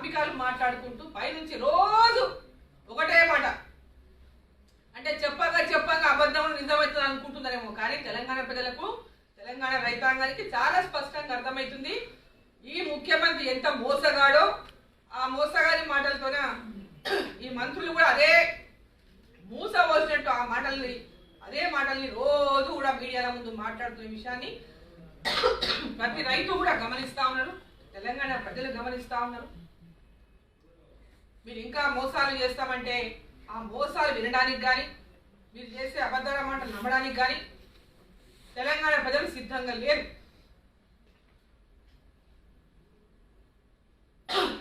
టాపికాలు మాట్లాడుకుంటూ పైనుంచి రోజు ఒకటే మాట అంటే చెప్పగా అబద్ధం నిజమవుతుంది అనుకుంటున్నారేమో, కానీ తెలంగాణ ప్రజలకు, తెలంగాణ రైతాంగానికి చాలా స్పష్టంగా అర్థమవుతుంది ఈ ముఖ్యమంత్రి ఎంత మోసగాడో. ఆ మోసగాడి మాటలతోనే ఈ మంత్రులు కూడా అదే మూస పోసినట్టు అదే మాటల్ని రోజు కూడా మీడియాల ముందు మాట్లాడుతున్న విషయాన్ని ప్రతి రైతు కూడా గమనిస్తా ఉన్నారు, తెలంగాణ ప్రజలు గమనిస్తా ఉన్నారు. మీరు ఇంకా మోసాలు చేస్తామంటే ఆ మోసాలు వినడానికి కానీ మీరు చేసే అబద్ధాల మాటలు నమ్మడానికి కానీ తెలంగాణ ప్రజలు సిద్ధంగా లేరు.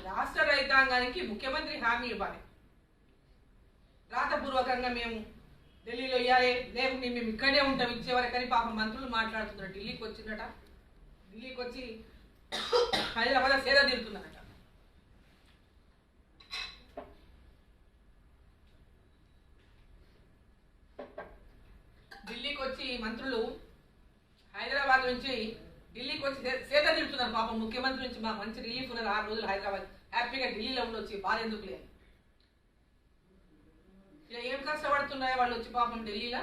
రాష్ట్ర రైతాంగానికి ముఖ్యమంత్రి హామీ ఇవ్వాలి, రాతపూర్వకంగా మేము ఢిల్లీలో ఇవ్వాలి, లేకుంటే మేము ఇక్కడే ఉంటాం ఇచ్చేవరకని పాపం మంత్రులు మాట్లాడుతున్నారు. ఢిల్లీకి వచ్చిందట, ఢిల్లీకి వచ్చి హైదరాబాద్ సేద తీరుతున్నారట. ఢిల్లీకి వచ్చి మంత్రులు హైదరాబాద్ నుంచి ఢిల్లీకి వచ్చి సేద తీరుతున్నారు. పాపం ముఖ్యమంత్రి నుంచి మాకు మంచి రిలీఫ్ ఉన్నారు, 6 రోజులు హైదరాబాద్ హ్యాపీగా ఢిల్లీలో ఉండొచ్చి బాధ ఎందుకు లేదు. ఇలా ఏం కష్టపడుతున్నాయో వాళ్ళు వచ్చి పాపం ఢిల్లీలో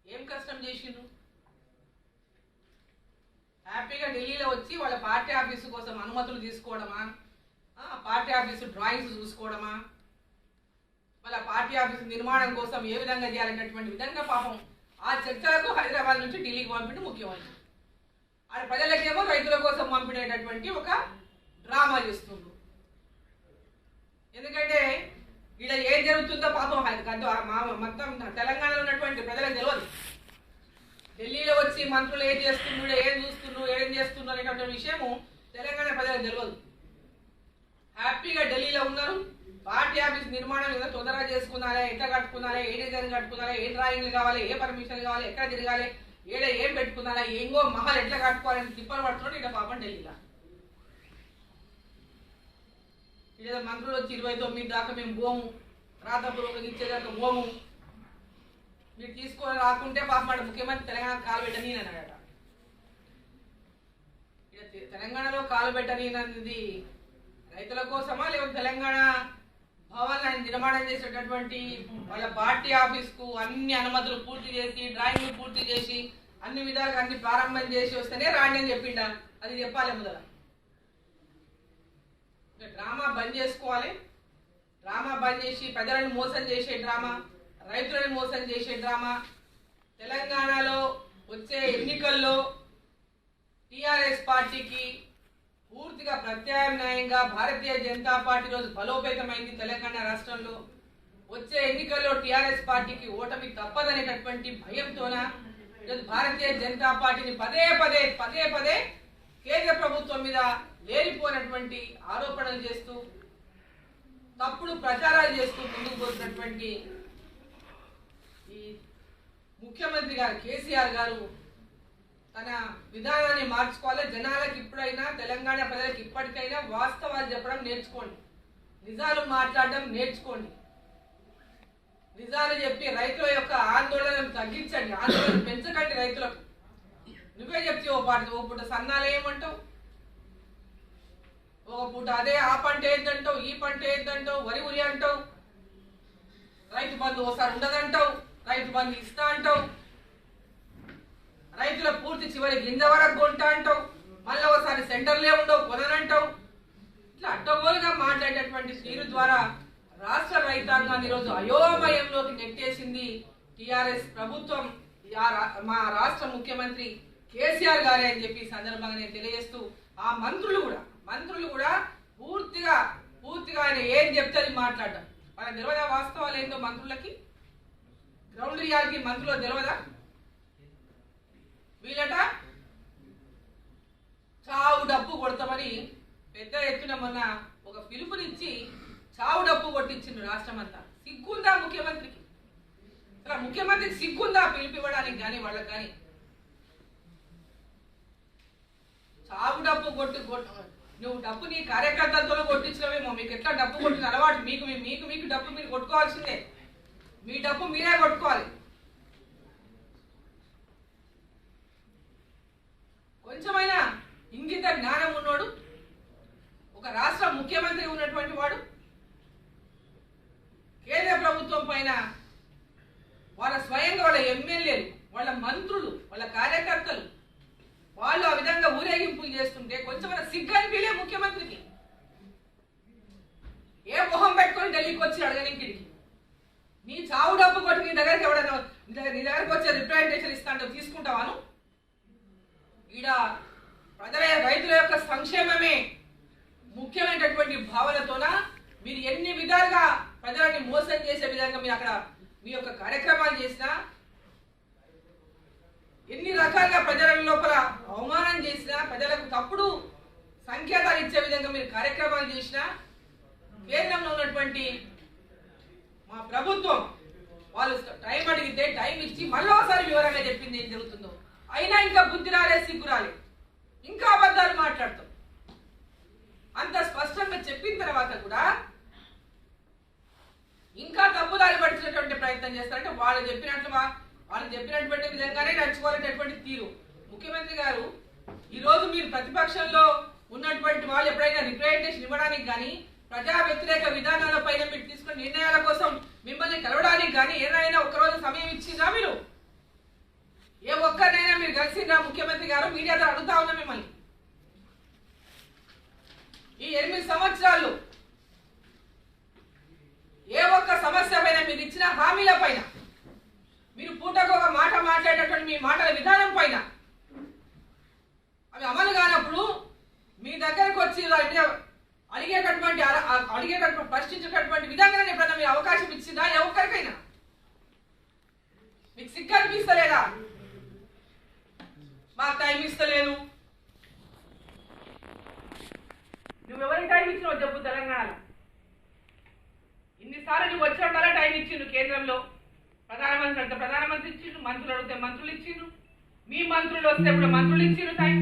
ఏం కష్టం చేసిండ్రు. హ్యాపీగా ఢిల్లీలో వచ్చి వాళ్ళ పార్టీ ఆఫీసు కోసం అనుమతులు తీసుకోవడమా, పార్టీ ఆఫీసు డ్రాయింగ్స్ చూసుకోవడమా, వాళ్ళ పార్టీ ఆఫీసు నిర్మాణం కోసం ఏ విధంగా చేయాలనేటువంటి విధంగా పాపం ఆ చర్చలకు హైదరాబాద్ నుంచి ఢిల్లీకి పంపిణీ ముఖ్యమంత్రి. ఆ ప్రజలకేమో రైతుల కోసం పంపిణేటటువంటి ఒక డ్రామా చేస్తుండ్రు. ఎందుకంటే ఇలా ఏం జరుగుతుందో పాపం మొత్తం తెలంగాణలో ఉన్నటువంటి ప్రజలకు తెలియదు. ఢిల్లీలో వచ్చి మంత్రులు ఏం చేస్తున్నారు, ఏం చూస్తున్నారు, ఏం చేస్తున్నారు అనేటువంటి విషయము తెలంగాణ ప్రజలకు తెలియదు. హ్యాపీగా ఢిల్లీలో ఉన్నారు, పార్టీ ఆఫీస్ నిర్మాణం ఏదో తొందరగా చేసుకున్నారా, ఎట్లా కట్టుకున్నారా, ఏ డిజైన్ కట్టుకున్నారా, ఏ డ్రాయింగ్లు కావాలి, ఏ పర్మిషన్ కావాలి, ఎక్కడ తిరగాలి, ఏం పెట్టుకున్నారా, ఏంగో మహల్ ఎట్లా కట్టుకోవాలని తిప్పలు పడుతున్నాడు ఇక్కడ పాపం ఢిల్లీలో. ఇదే మంత్రులు వచ్చి 29 దాకా మేము పోము, రాతపూర్వకంగా ఇచ్చేదాకా పోము, మీరు తీసుకొని రాకుంటే పాపం ముఖ్యమంత్రి తెలంగాణ కాలు పెట్టని అన్నాడట. తెలంగాణలో కాలు పెట్టని అన్నది రైతుల కోసమా, లేకపోతే తెలంగాణ భవన్ నిర్మాణం చేసేటటువంటి వాళ్ళ పార్టీ ఆఫీస్ కు అన్ని అనుమతులు పూర్తి చేసి, డ్రాయింగ్లు పూర్తి చేసి, అన్ని విధాలుగా అన్ని ప్రారంభం చేసి వస్తేనే రాండి అని చెప్పిండా, అది చెప్పాలి మొదల. డ్రామా బంద్ చేసుకోవాలి, డ్రామా బంద్ చేసి ప్రజలను మోసం చేసే డ్రామా, రైతులను మోసం చేసే డ్రామా, తెలంగాణలో వచ్చే ఎన్నికల్లో టిఆర్ఎస్ పార్టీకి పూర్తిగా ప్రత్యామ్నాయంగా భారతీయ జనతా పార్టీ రోజు బలోపేతమైంది. తెలంగాణ రాష్ట్రంలో వచ్చే ఎన్నికల్లో టిఆర్ఎస్ పార్టీకి ఓటమి తప్పదనేటటువంటి భయంతోన ఈరోజు భారతీయ జనతా పార్టీని పదే పదే కేంద్ర ప్రభుత్వం మీద లేనిపోయినటువంటి ఆరోపణలు చేస్తూ, తప్పుడు ప్రచారాలు చేస్తూ ముందుకు పోతున్నటువంటి ఈ ముఖ్యమంత్రి గారు కేసీఆర్ గారు తన విధానాన్ని మార్చుకోవాలి. జనాలకు ఇప్పుడైనా, తెలంగాణ ప్రజలకు ఇప్పటికైనా వాస్తవాలు చెప్పడం నేర్చుకోండి, నిజాలు మాట్లాడడం నేర్చుకోండి, నిజాలు చెప్పి రైతుల యొక్క ఆందోళనను తగ్గించండి, ఆందోళన పెంచకండి రైతులకు. నువ్వే చెప్తే ఓ పూట సన్నాలు ఏమంటావు, ఒక పూట అదే ఆ పంట ఏంటంటావు, ఈ పంట ఏంటంటావు, వరి అంటావు, రైతు బంధు ఒకసారి ఉండదంటావు, రైతు బంధు ఇస్తా అంటావు, రైతుల పూర్తి చివరి గింజ వరకు కొంటా అంటావు, మళ్ళీ ఒకసారి సెంటర్లే ఉండవు కొననంటావు. ఇట్లా అడ్డగోలుగా మాట్లాడేటువంటి తీరు ద్వారా రాష్ట్ర రైతాంగాన్ని ఈరోజు అయోమయంలోకి నెట్టేసింది టిఆర్ఎస్ ప్రభుత్వం, మా రాష్ట్ర ముఖ్యమంత్రి కేసీఆర్ గారే అని చెప్పి సందర్భంగా నేను తెలియజేస్తూ, ఆ మంత్రులు కూడా పూర్తిగా ఆయన ఏం చెప్తే అది మాట్లాడడం. వాళ్ళకి తెలియదా వాస్తవాలు ఏంటో మంత్రులకి, గ్రౌండ్ రియాలిటీ మంత్రులకు తెలియదా? వీళ్ళట చావు డప్పు కొడతామని పెద్ద ఎత్తున మొన్న ఒక పిలుపునిచ్చి చావు డప్పు కొట్టించింది రాష్ట్రం అంతా. సిగ్గుందా ముఖ్యమంత్రికి? అసలు ముఖ్యమంత్రికి సిగ్గుందా పిలుపు ఇవ్వడానికి కానీ వాళ్ళకి కానీ? చావు డప్పు నువ్వు డప్పు నీ కార్యకర్తలతో కొట్టించినవేమో, మీకు ఎట్లా డప్పు కొట్టిన అలవాటు, మీకు డప్పు మీరు కొట్టుకోవాల్సిందే, మీ డప్పు మీరే కొట్టుకోవాలి. కొంచెమైనా ఇంగిత జ్ఞానం ఉన్నోడు, ఒక రాష్ట్ర ముఖ్యమంత్రి ఉన్నటువంటి పైన వాళ్ళ స్వయంగా వాళ్ళ ఎమ్మెల్యేలు, వాళ్ళ మంత్రులు, వాళ్ళ కార్యకర్తలు వాళ్ళు ఆ విధంగా ఊరేగింపులు చేస్తుంటే కొంచెం సిగ్గనిపిలే ముఖ్యమంత్రికి. ఏ మొహం పెట్టుకొని ఢిల్లీకి వచ్చి అడగనికి నీ చావు డబ్బు కొట్టి నీ దగ్గరికి ఎవడన్నా నీ దగ్గరికి వచ్చే రిప్రజెంటేషన్ ఇస్తాంటో తీసుకుంటావాను? ఈడ రైతుల యొక్క సంక్షేమమే ముఖ్యమైనటువంటి భావనతోన మీరు ఎన్ని విధాలుగా ప్రజలని మోసం చేసే విధంగా మీరు అక్కడ మీ యొక్క కార్యక్రమాలు చేసినా, ఎన్ని రకాలుగా ప్రజల లోపల అవమానం చేసినా, ప్రజలకు తప్పుడు సంకేతాలు ఇచ్చే విధంగా మీరు కార్యక్రమాలు చేసినా, కేంద్రంలో ఉన్నటువంటి మా ప్రభుత్వం వాళ్ళు టైం అడిగితే టైం ఇచ్చి మళ్ళీ ఒకసారి వివరంగా చెప్పింది ఏం జరుగుతుందో. అయినా ఇంకా బుద్ధి రాలే, సిగ్గు రాలే, ఇంకా అబద్ధాలు మాట్లాడతాం. అంత స్పష్టంగా చెప్పిన తర్వాత కూడా ఇంకా తప్పుదారి పట్టించేటువంటి ప్రయత్నం చేస్తారంటే వాళ్ళు చెప్పినటువంటి విధంగానే నడుచుకోవాలనేటువంటి తీరు. ముఖ్యమంత్రి గారు ఈరోజు మీరు ప్రతిపక్షంలో ఉన్నటువంటి వాళ్ళు ఎప్పుడైనా రిప్రజెంటేషన్ ఇవ్వడానికి కానీ, ప్రజా వ్యతిరేక విధానాల పైన మీరు తీసుకున్న నిర్ణయాల కోసం మిమ్మల్ని కలవడానికి కానీ ఏదైనా ఒక్కరోజు సమయం ఇచ్చిందా? మీరు ఏ ఒక్కరినైనా మీరు కలిసిందా? ముఖ్యమంత్రి గారు మీడియాతో అడుగుతా ఉన్నా మిమ్మల్ని. ఈ 8 సంవత్సరాలు ఏ ఒక్క సమస్య పైన మీరు ఇచ్చిన హామీల పైన, మీరు పూటకు ఒక మాట మాట్లాడేటటువంటి మీ మాటల విధానం పైన అవి అమలు కానప్పుడు మీ దగ్గరకు వచ్చి అడిగేటటువంటి ప్రశ్నించేటటువంటి విధంగా ఎప్పుడైనా మీరు అవకాశం ఇచ్చిందా? ఏ ఒక్కరికైనా మీకు సిగ్గు అనిపిస్తలేదా? మాకు టైం ఇస్తలేదు. నువ్వెవరికి టైం ఇచ్చినావు చెప్పు? తెలంగాణలో ఇన్నిసార్లు నువ్వు వచ్చినట్టు టైం ఇచ్చిండు. కేంద్రంలో ప్రధానమంత్రి అంటే ప్రధానమంత్రి ఇచ్చిండు, మంత్రులు అడిగితే మంత్రులు ఇచ్చిండు, మీ మంత్రులు వస్తే ఇప్పుడు మంత్రులు ఇచ్చిండు టైం.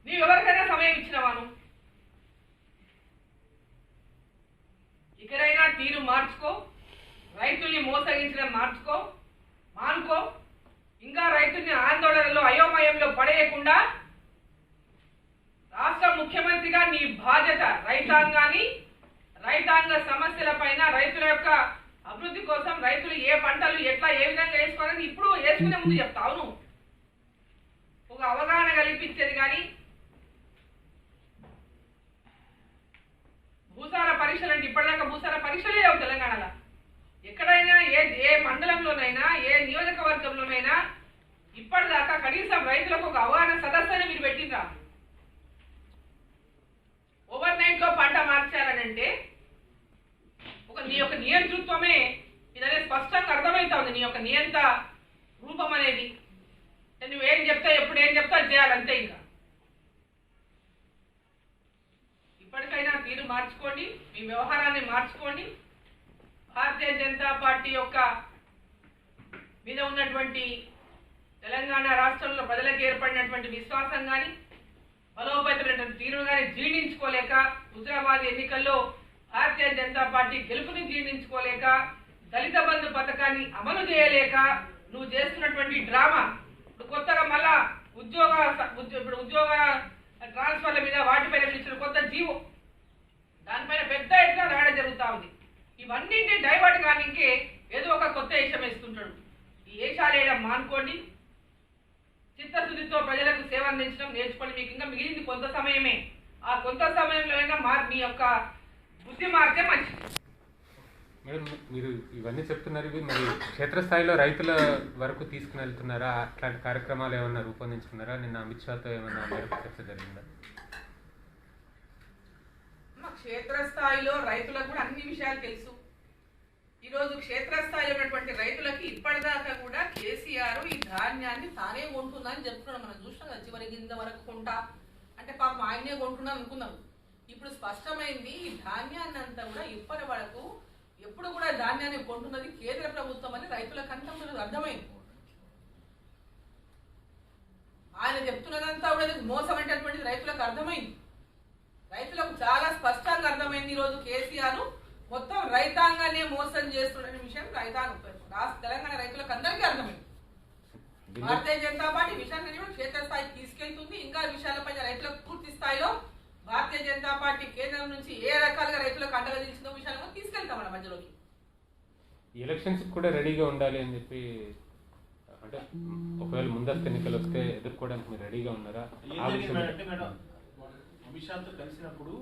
నీవు ఎవరికైనా సమయం ఇచ్చినవాను? ఇకరైనా తీరు మార్చుకో, రైతుల్ని మోసగించడం మానుకో. ఇంకా రైతుల్ని ఆందోళనలో అయోమయంలో పడేయకుండా రాష్ట్ర ముఖ్యమంత్రిగా నీ బాధ్యత రైతాంగ సమస్యల పైన, రైతుల యొక్క అభివృద్ధి కోసం, రైతులు ఏ పంటలు ఎట్లా ఏ విధంగా వేసుకోవాలని ఇప్పుడు వేసుకునే ముందు చెప్తావు. నువ్వు ఒక అవగాహన కల్పించేది కానీ భూసార పరీక్షలు అంటే ఇప్పటిదాకా భూసార పరీక్షలే లేవు తెలంగాణలో. ఎక్కడైనా ఏ మండలంలోనైనా ఏ నియోజకవర్గంలోనైనా ఇప్పటిదాకా కనీసం రైతులకు ఒక అవగాహన సదస్సుని మీరు పెట్టిండ్రా? ఓవర్ నైట్ లో పంట మార్చారనంటే నీ యొక్క నియంతృత్వమే ఇదనే స్పష్టంగా అర్థమవుతా ఉంది. నీ యొక్క నియంత రూపం అనేది నువ్వేం చెప్తా ఎప్పుడు ఏం చెప్తా చేయాలంతే. ఇంకా ఇప్పటికైనా తీరు మార్చుకోండి, మీ వ్యవహారాన్ని మార్చుకోండి. భారతీయ జనతా పార్టీ యొక్క మీద ఉన్నటువంటి తెలంగాణ రాష్ట్రంలో ప్రజలకు ఏర్పడినటువంటి విశ్వాసం కానీ, బలోపేతమైనటువంటి తీరు కానీ జీర్ణించుకోలేక, హుజరాబాద్ ఎన్నికల్లో భారతీయ జనతా పార్టీ గెలుపుని జీర్ణించుకోలేక, దళిత బంధు పథకాన్ని అమలు చేయలేక నువ్వు చేస్తున్నటువంటి డ్రామా, ఇప్పుడు కొత్తగా మళ్ళా ఉద్యోగ ట్రాన్స్ఫర్ల మీద వాటిపైన ఇచ్చిన కొత్త జీవో, దానిపైన పెద్ద ఎత్తున రావడం జరుగుతూ ఉంది. ఇవన్నింటినీ డైవర్ట్ కానికే ఏదో ఒక కొత్త వేషం వేస్తుంటాడు. ఈ వేషాలు వేయడం మానుకోండి. చిత్తశుద్ధితో ప్రజలకు సేవ అందించడం నేర్చుకోండి. మీకు ఇంకా మిగిలింది కొంత సమయమే. ఆ కొంత సమయంలో అయినా మీ యొక్క బుద్ధి మారితే మంచిది. మేడం, మీరు ఇవన్నీ చెప్తున్నారు, ఇవి మరి క్షేత్రస్థాయిలో రైతుల వరకు తీసుకుని వెళ్తున్నారా? అట్లాంటి కార్యక్రమాలు ఏమన్నా రూపొందించుకున్నారా? నిన్న అమిత్ షాతో ఏమన్నా మేరకు చర్చ జరిగిందా? క్షేత్రస్థాయిలో రైతులకు కూడా అన్ని విషయాలు తెలుసు. ఈరోజు క్షేత్రస్థాయిలో ఉన్నటువంటి రైతులకి ఇప్పటిదాకా కూడా కేసీఆర్ ఈ ధాన్యాన్ని తానే కొంటుందని చెప్తున్నాడు. మనం చూసినాం కదా, చివరి గింజ వరకు కొంటా అంటే పాపం ఆయనే కొంటున్నా అనుకున్నాం. ఇప్పుడు స్పష్టమైంది, ఈ ధాన్యాన్ని అంతా కూడా ఇప్పటి వరకు ఎప్పుడు కూడా ధాన్యాన్ని కొంటున్నది కేంద్ర ప్రభుత్వం అని రైతులకు అంతా అర్థమైంది. ఆయన చెప్తున్నదంతా కూడా మోసం అనేటటువంటిది రైతులకు అర్థమైంది. రైతులకు చాలా స్పష్టంగా అర్థమైంది. ఈరోజు కేసీఆర్ మొత్తం రైతాంగాన్ని మోసం చేస్తున్న విషయం తెలంగాణ రైతులకు అందరికీ అర్థమైంది. భారతీయ జనతా పార్టీ విషయాన్ని క్షేత్రస్థాయికి తీసుకెళ్తుంది. ఇంకా విషయాలపై రైతులకు పూర్తి స్థాయిలో భారతీయ జనతా పార్టీ కేంద్రం నుంచి ఏ రకాలుగా రైతులకు అండగా నిలిచిన విషయాలను తీసుకెళ్తాం మన మధ్యలోకి. ఎలక్షన్స్ కూడా రెడీగా ఉండాలి అని చెప్పి, అంటే ఒకవేళ ముందస్తు ఎన్నికలు వస్తే ఎదుర్కోవడానికి మీరు రెడీగా ఉన్నారా? అంటే మేడం అమిత్ షాతో కలిసినప్పుడు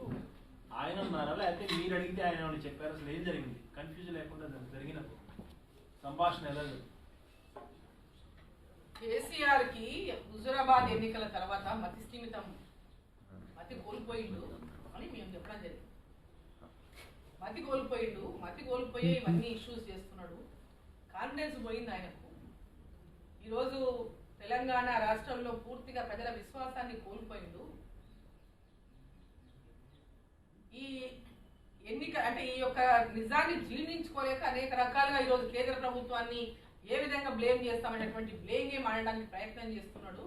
ఆయన ఉన్నారా, లేకపోతే మీరు అడిగితే ఆయన ఏమైనా చెప్పారు? అసలు ఏం జరిగింది? కన్ఫ్యూజన్ లేకుండా జరిగిన సంభాషణ ఎలా జరిగింది? కేసీఆర్ కి హుజూరాబాద్ ఎన్నికల తర్వాత మతి కోల్పోయిండు అని మేము చెప్పడం జరిగింది. మతి కోల్పోయి ఇవన్నీ ఇష్యూస్ చేస్తున్నాడు, కాన్ఫిడెన్స్ పోయింది ఆయనకు. ఈరోజు తెలంగాణ రాష్ట్రంలో పూర్తిగా ప్రజల విశ్వాసాన్ని కోల్పోయిండు. ఈ ఎన్నిక అంటే ఈ యొక్క నిజాన్ని జీర్ణించుకోలేక అనేక రకాలుగా ఈరోజు కేంద్ర ప్రభుత్వాన్ని ఏ విధంగా బ్లేమ్ చేస్తామనేటువంటి బ్లేమ్ గేమ్ ఆడడానికి ప్రయత్నం చేస్తున్నాడు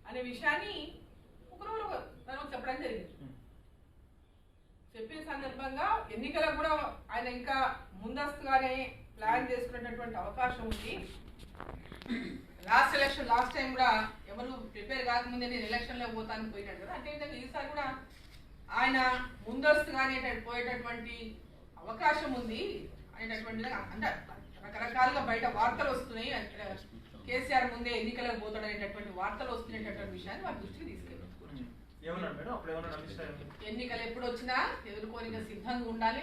అనే విషయాన్ని ఒకరోజు తను చెప్పడం జరిగింది. చెప్పిన సందర్భంగా ఎన్నికలకు కూడా ఆయన ఇంకా ముందస్తుగానే ప్లాన్ చేసుకునేటటువంటి అవకాశం ఉంది. లాస్ట్ టైం కూడా ఎవరు ప్రిపేర్ కాకముందే నేను ఎలక్షన్లో పోతాను పోయినాడు కదా, అంటే విధంగా ఈసారి కూడా ఆయన ముందస్తుగానే పోయేటటువంటి అవకాశం ఉంది అనేటటువంటి అంటే రకరకాలుగా బయట వార్తలు వస్తున్నాయి. కేసీఆర్ ముందే ఎన్నికలకు పోతాడు అనేటటువంటి వార్తలు వస్తున్నటువంటి విషయాన్ని వారి దృష్టికి తీసుకెళ్ళారు. ఎన్నికలు ఎప్పుడు వచ్చినా ఎదుర్కోనిక సిద్ధంగా ఉండాలి.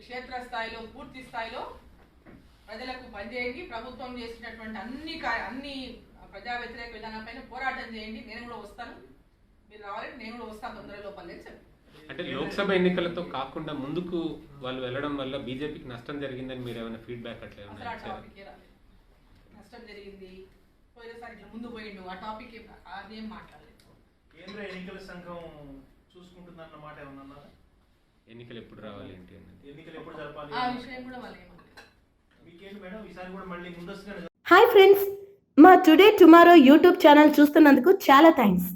క్షేత్ర స్థాయిలో పూర్తి స్థాయిలో ప్రజలకు పనిచేయండి. ప్రభుత్వం చేసినటువంటి అన్ని ప్రజా వ్యతిరేక విధానాలపైన పోరాటం చేయండి. నేను కూడా వస్తాను, మీరు రావాలి, నేను కూడా వస్తాను తొందరలో పర్లేదు చెప్పి. అంటే లోక్సభ ఎన్నికలతో కాకుండా ముందుకు వాళ్ళు వెళ్ళడం వల్ల బీజేపీకి నష్టం జరిగిందని మీరు ఏమైనా ఫీడ్బ్యాక్ అట్లా నష్టం జరిగింది పోయినసారి ఇట్లా ముందు పోయిండు, ఆ టాపిక్ అదేం మాట్లాడలేదు. కేంద్ర ఎన్నికల సంఘం చూసుకుంటుందన్న మాట ఏమన్నా అన్నారా? ఎన్నికలు ఎప్పుడు రావాలి ఏంటి అన్నది, ఎన్నికలు ఎప్పుడు జరపాలి ఆ విషయం కూడా వాళ్ళు ఏమన్నారు. మీకేంటి మేడం ఈసారి కూడా మళ్ళీ ముందస్తుగా? హాయ్ ఫ్రెండ్స్, మా టుడే టుమారో యూట్యూబ్ ఛానల్ చూస్తున్నందుకు చాలా థ్యాంక్స్.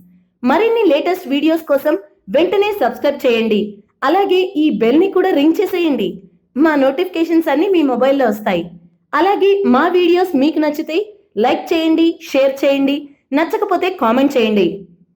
మరిన్ని లేటెస్ట్ వీడియోస్ కోసం వెంటనే సబ్స్క్రైబ్ చేయండి. అలాగే ఈ బెల్ని కూడా రింగ్ చేసేయండి. మా నోటిఫికేషన్స్ అన్ని మీ మొబైల్లో వస్తాయి. అలాగే మా వీడియోస్ మీకు నచ్చితే లైక్ చేయండి, షేర్ చేయండి, నచ్చకపోతే కామెంట్ చేయండి.